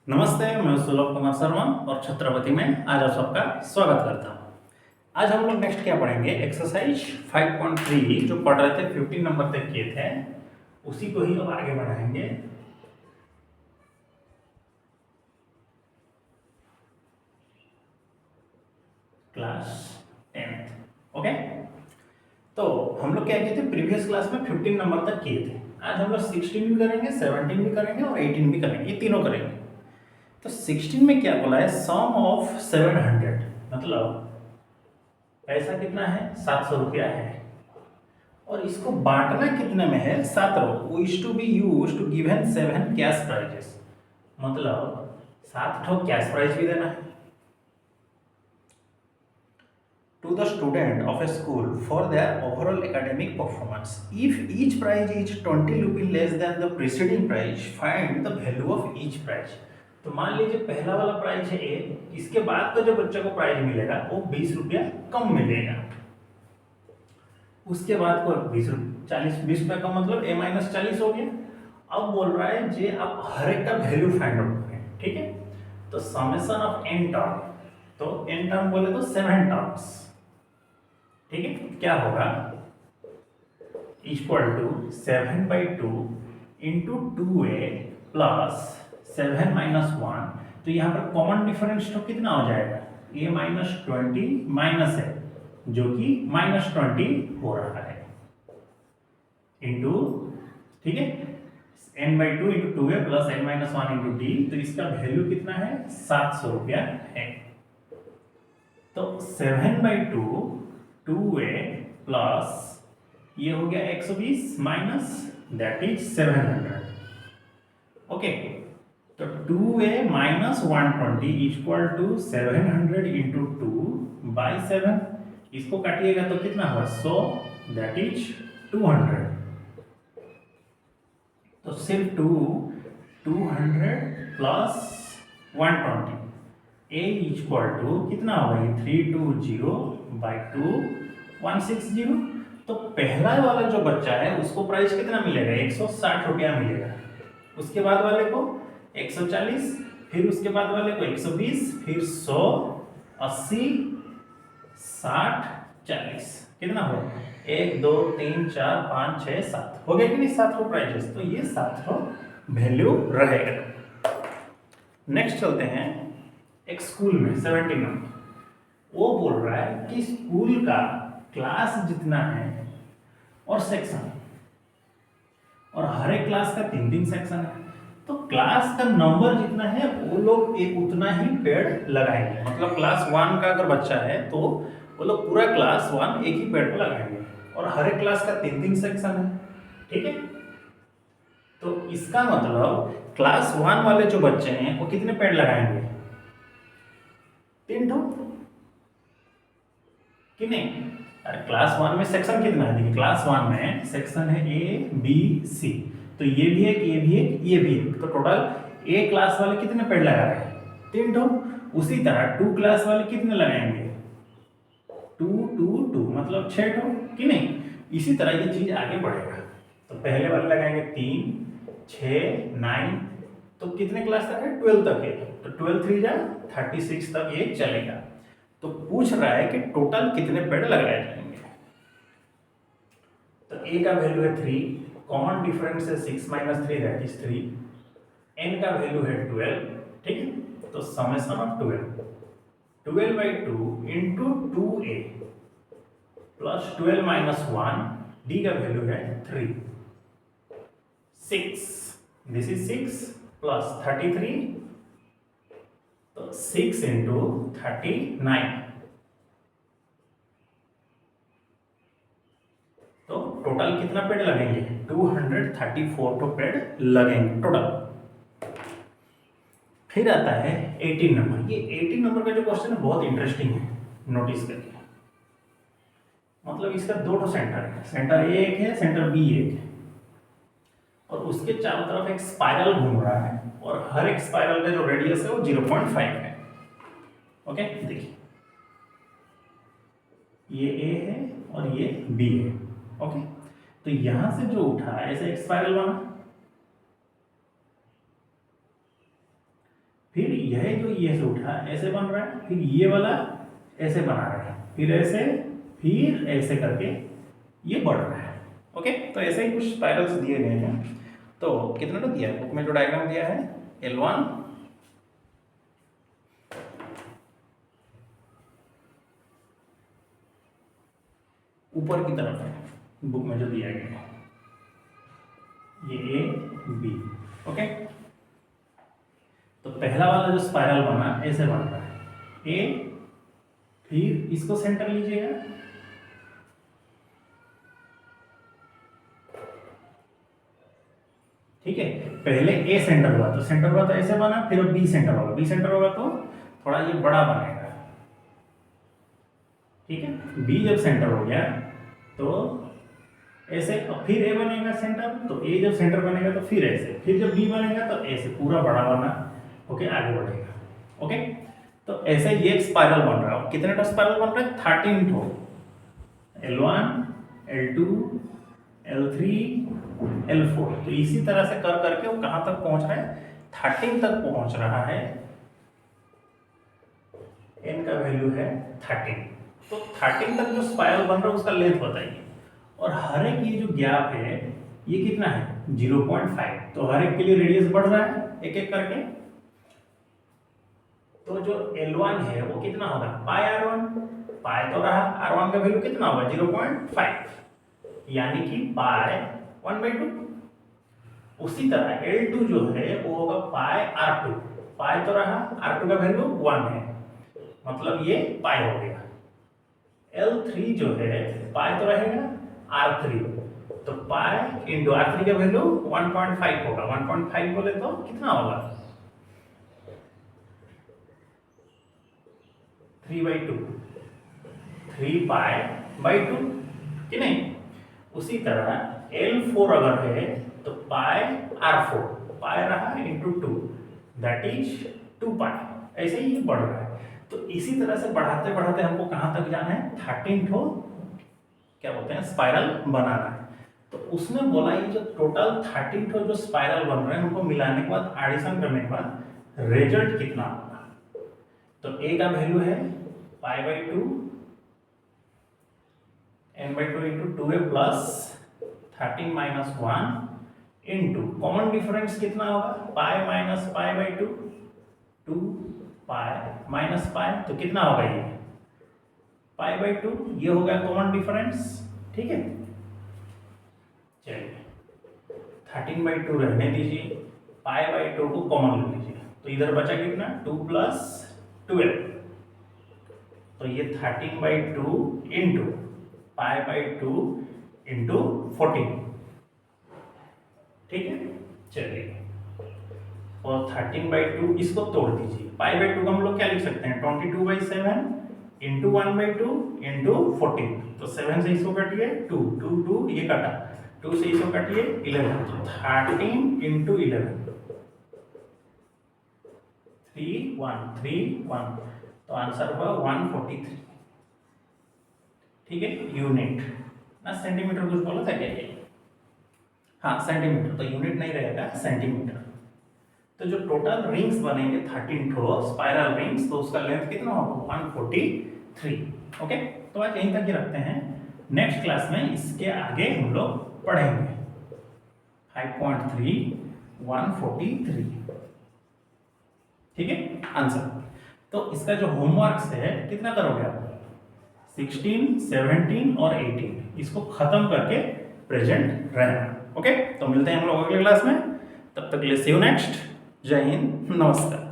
नमस्ते, मैं सुलभ कुमार शर्मा और छत्रपति में आज आप सबका स्वागत करता हूँ। आज हम लोग नेक्स्ट क्या पढ़ेंगे, एक्सरसाइज 5.3 जो पढ़ रहे थे 15 नंबर तक किए थे, उसी को ही अब आगे बढ़ाएंगे। Class 10th। ओके, तो हम लोग क्या किए थे प्रीवियस क्लास में 15 नंबर तक किए थे। आज हम लोग 16 भी करेंगे, 17 भी करेंगे और 18 भी करेंगे, ये तीनों करेंगे। तो 16 में क्या बोला है, सम ऑफ 700, मतलब पैसा कितना है, 700 रुपया है और इसको बांटना कितने में है, 7 row is to be use to given 7 cash prizes, मतलब 7 ठो कैश प्राइज भी देना है to the student of a school for their overall academic performance. If each prize is 20 rupees less than the preceding prize, find the value of each prize. तो मान लीजिए पहला वाला प्राइज है ए, इसके बाद का जो बच्चे को प्राइज मिलेगा वो 20 रुपया कम मिलेगा, उसके बाद को 20 रुपया कम, मतलब ए माइनस 40 हो गया। अब बोल रहा है जे आप हर एक का वैल्यू फाइंड आउट करें, ठीक है। तो समेशन ऑफ एन टर्म, तो एन टर्म बोले तो 7 टर्म्स, ठीक है। क्या होगा, equal to 7/2 into 2a plus 7 minus 1। तो यहाँ पर कॉमन डिफरेंस तो कितना हो जाएगा, a माइनस 20 माइनस है जो कि माइनस 20 हो रहा है, इंटू, ठीक है, n/2 into 2a plus n minus 1 into d। तो इसका वैल्यू कितना है, 700 रुपया है। तो 7/2 2a प्लस ये हो गया 120 माइनस दैट इज 700। ओके, तो 2a minus 120 equal to 700 into 2/7। इसको काटिएगा तो कितना हुआ, 100 दैट इज 200। तो सिर्फ 200 प्लस 120 a इक्वल टू कितना होगा, 320/2 160। तो पहला वाला जो बच्चा है उसको प्राइस कितना मिलेगा, 160 रुपया मिलेगा, उसके बाद वाले को 140, फिर उसके बाद वाले को 120, फिर 100, 80, 60, 40, कितना हो, 1 2 3 4 5 6 7 हो गया कि नहीं, 7 को प्राइजेस। तो ये 7 को वैल्यू रहेगा। नेक्स्ट चलते हैं एक स्कूल में 17 नंबर, वो बोल रहा है कि स्कूल का क्लास जितना है और सेक्शन, और हर एक क्लास का 3 सेक्शन है, तो क्लास का नंबर जितना है वो लोग एक उतना ही पेड़ लगाएंगे। मतलब क्लास 1 का अगर बच्चा है तो वो लोग पूरा क्लास 1 एक ही पेड़ पर लगाएंगे, और हर एक क्लास का 3 सेक्शन है, ठीक है। तो इसका मतलब क्लास 1 वाले जो बच्चे हैं वो कितने पेड़ लगाएंगे, 3 ठो कि नहीं। अरे क्लास 1 में सेक्शन कितना है, देखिए क्लास 1 में सेक्शन है ए बी सी, तो ये भी एक, ये भी एक, ये भी एक, तो टोटल ए क्लास वाले कितने पेड़ लगा रहे हैं, 3 ठो। उसी तरह 2 क्लास वाले कितने लगाएंगे, 2 2 2 मतलब 6 ठो कि नहीं। इसी तरह ये चीज आगे बढ़ेगा, तो पहले वाले लगाएंगे 3 6 9, तो कितने क्लास तक है, 12 तक है, तो 12 3 जा 36 तक ये चलेगा। तो पूछ रहा है कि टोटल कितने पेड़ लगाए जाएंगे। तो a का वैल्यू है 3, कॉमन डिफरेंस है 6 माइनस 3 दैट इज 3, n का वैल्यू है 12, ठीक है। तो summation of 12/2 into 2a plus 12 minus 1, d का वैल्यू है 3, 6, दिस इज 6 प्लस 33, तो 6 इंटू 39, तो टोटल कितना पेड़ लगेंगे, 234 तो पेड़ लगेंगे टोटल। फिर आता है 18 नंबर। ये 18 नंबर का जो क्वेश्चन है बहुत इंटरेस्टिंग है, नोटिस करिए। मतलब इसका 2 सेंटर है, सेंटर ए एक है, सेंटर बी एक है, और उसके चारों तरफ एक स्पाइरल घूम रहा है, और हर एक स्पाइरल का जो रेडियस है वो 0.5 है। ओके, देखिए ये ए है और ये बी है। ओके, तो यहां से जो उठा ऐसे एक स्पाइरल बना, फिर यह जो ये से उठा ऐसे बन रहा है, फिर ये वाला ऐसे बना रहा है, फिर ऐसे, फिर ऐसे करके ये बढ़ रहा है। ओके, तो ऐसे ही कुछ स्पाइरल्स दिए गए हैं। तो कितना तो दिया है बुक में, जो डायग्राम दिया है L1 ऊपर की तरफ है बुक में जो दिया गया है, ये A B। ओके, तो पहला वाला जो स्पाइरल बना ऐसे बन रहा है A, फिर इसको सेंटर लीजिएगा, ठीक है। पहले A सेंटर हुआ तो ऐसे बना, फिर अब B सेंटर होगा, B सेंटर होगा तो थोड़ा ये बड़ा बनेगा, ठीक है। B जब सेंटर हो गया तो ऐसे, अब फिर A बनेगा सेंटर, तो A जब सेंटर बनेगा तो फिर ऐसे, फिर जब B बनेगा तो ऐसे पूरा बड़ा बना, ओके, आगे बढ़ेगा। ओके, तो ऐसे ये एक स्पाइरल बन रहा है। कितने ठो स्पाइरल बन रहा है? 13 ठो, L1 L2 L3 L4। तो इसी तरह से कर करके वो कहां तक पहुंच रहा है? 13 तक पहुंच रहा है। n का वैल्यू है 13। तो 13 तक जो स्पाइरल बन रहा है उसका लेंथ बताइए, और हर एक ये जो गैप है ये कितना है? 0.5। तो हर एक के लिए रेडियस बढ़ रहा है एक एक करके। तो जो L1 है वो कितना होगा? पाई R1, पाई तो रहा, R1 का वैल्यू कितना होगा? 0.5, यानी कि पाई 1/2। उसी तरह L2 जो है वो होगा पाई R2, पाई तो रहा, R2 का वैल्यू 1 है, मतलब ये पाई हो गया। L3 जो है पाई तो रहेगा, R3, तो पाई इंटू R3 का वैल्यू 1.5 होगा। 1.5 बोले तो कितना होगा? 3/2, 3 पाई 2 कि नहीं। उसी तरह L4 अगर है तो पाई R4, पाई रहा इंटू 2, दैट इज 2 पाई। ऐसे ही बढ़ रहा है। तो इसी तरह से बढ़ाते बढ़ाते हमको कहां तक जाना है? 13 ठो क्या बोलते हैं स्पाइरल बनाना है। तो उसमें बोला ये जो टोटल 13 ठो जो स्पाइरल बन रहे हैं उनको मिलाने के बाद, एडिशन करने के बाद रिजल्ट कितना होगा? तो A का वैल्यू है पाई/2 n/2 into 2A plus 13 minus 1 into common difference कितना होगा? Pi minus पाई/2, 2 pi minus pi, तो कितना होगा ये? पाई/2। ये होगा कॉमन डिफरेंस, ठीक है। चलिए 13/2 रहने दीजिए, पाई/2 को कॉमन ले लीजिए, तो इधर बचा कितना? 2 प्लस 12, तो ये 13/2 इंटू पाई/2 इंटू 14, ठीक है। चलिए, और 13/2 इसको तोड़ दीजिए। पाई/2 को हम लोग क्या लिख सकते हैं? 22/7 इंटू 1/2 इंटू 14, तो 7 से इसको काटिए 2, 2 2 ये कटा, 2 से इसको काटिए 11, तो 13 इंटू 11, 3 1 3 1, तो आंसर हुआ 143, ठीक है। यूनिट ना सेंटीमीटर कुछ बोला था क्या ये? हाँ सेंटीमीटर, तो यूनिट नहीं रहेगा, सेंटीमीटर। तो जो टोटल रिंग्स बनेंगे 13 ठो स्पाइरल रिंग्स, तो उसका लेंथ कितना होगा? 143। ओके, तो आज यहीं तक ही रखते हैं। नेक्स्ट क्लास में इसके आगे हम लोग पढ़ेंगे 5.3 143, ठीक है। आंसर तो इसका जो होमवर्क है कितना करोगे आप? 16 17 और 18 इसको खत्म करके प्रेजेंट रहना। ओके, तो मिलते हैं हम लोग अगले क्लास में, तब तक के लिए सी यू नेक्स्ट। जय हिंद, नमस्कार।